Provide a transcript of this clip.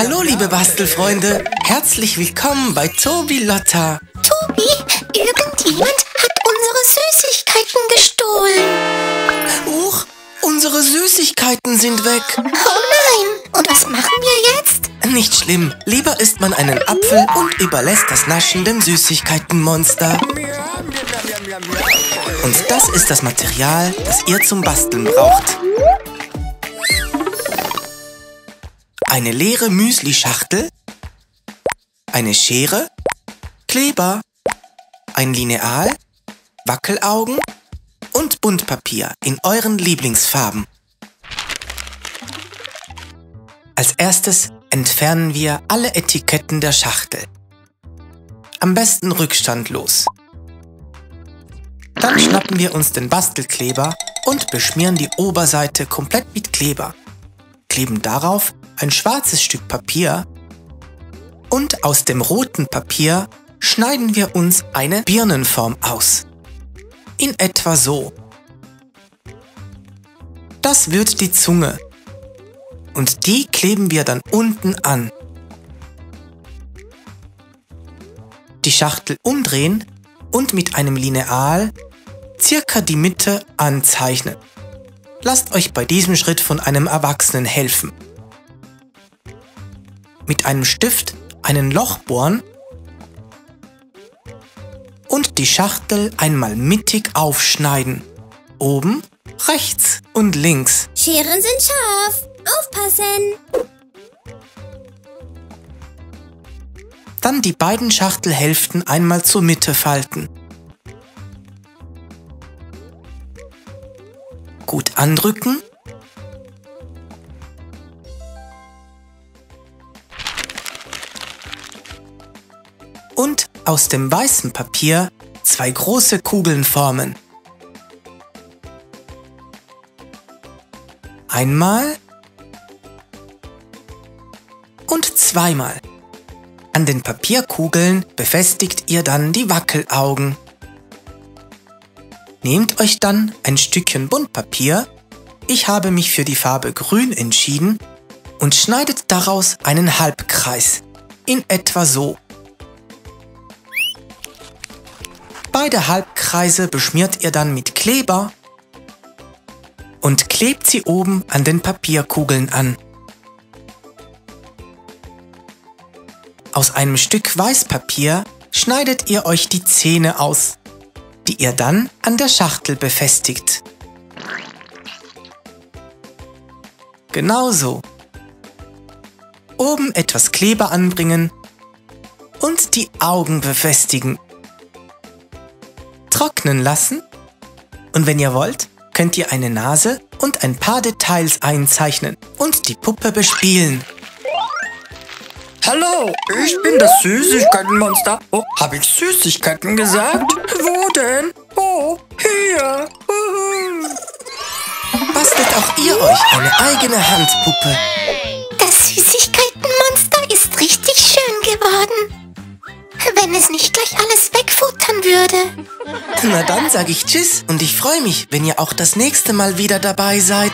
Hallo liebe Bastelfreunde, herzlich willkommen bei Tobi Lotta. Tobi, irgendjemand hat unsere Süßigkeiten gestohlen. Huch, unsere Süßigkeiten sind weg. Oh nein, und was machen wir jetzt? Nicht schlimm, lieber isst man einen Apfel und überlässt das Naschen dem Süßigkeitenmonster. Und das ist das Material, das ihr zum Basteln braucht. Eine leere Müsli-Schachtel, eine Schere, Kleber, ein Lineal, Wackelaugen und Buntpapier in euren Lieblingsfarben. Als erstes entfernen wir alle Etiketten der Schachtel. Am besten rückstandlos. Dann schnappen wir uns den Bastelkleber und beschmieren die Oberseite komplett mit Kleber. Kleben darauf ein schwarzes Stück Papier und aus dem roten Papier schneiden wir uns eine Birnenform aus. In etwa so. Das wird die Zunge. Und die kleben wir dann unten an. Die Schachtel umdrehen und mit einem Lineal circa die Mitte anzeichnen. Lasst euch bei diesem Schritt von einem Erwachsenen helfen. Mit einem Stift einen Loch bohren und die Schachtel einmal mittig aufschneiden. Oben, rechts und links. Scheren sind scharf. Aufpassen! Dann die beiden Schachtelhälften einmal zur Mitte falten. Gut andrücken. Und aus dem weißen Papier zwei große Kugeln formen. Einmal und zweimal. An den Papierkugeln befestigt ihr dann die Wackelaugen. Nehmt euch dann ein Stückchen Buntpapier, ich habe mich für die Farbe Grün entschieden, und schneidet daraus einen Halbkreis, in etwa so. Beide Halbkreise beschmiert ihr dann mit Kleber und klebt sie oben an den Papierkugeln an. Aus einem Stück Weißpapier schneidet ihr euch die Zähne aus, die ihr dann an der Schachtel befestigt. Genauso. Oben etwas Kleber anbringen und die Augen befestigen. Trocknen lassen und wenn ihr wollt, könnt ihr eine Nase und ein paar Details einzeichnen und die Puppe bespielen. Hallo, ich bin das Süßigkeitenmonster. Oh, habe ich Süßigkeiten gesagt? Wo denn? Oh, hier. Bastelt auch ihr euch eine eigene Handpuppe. Das Süßigkeitenmonster ist richtig schön geworden. Wenn es nicht gleich alles wegfuttern würde. Na dann sage ich Tschüss und ich freue mich, wenn ihr auch das nächste Mal wieder dabei seid.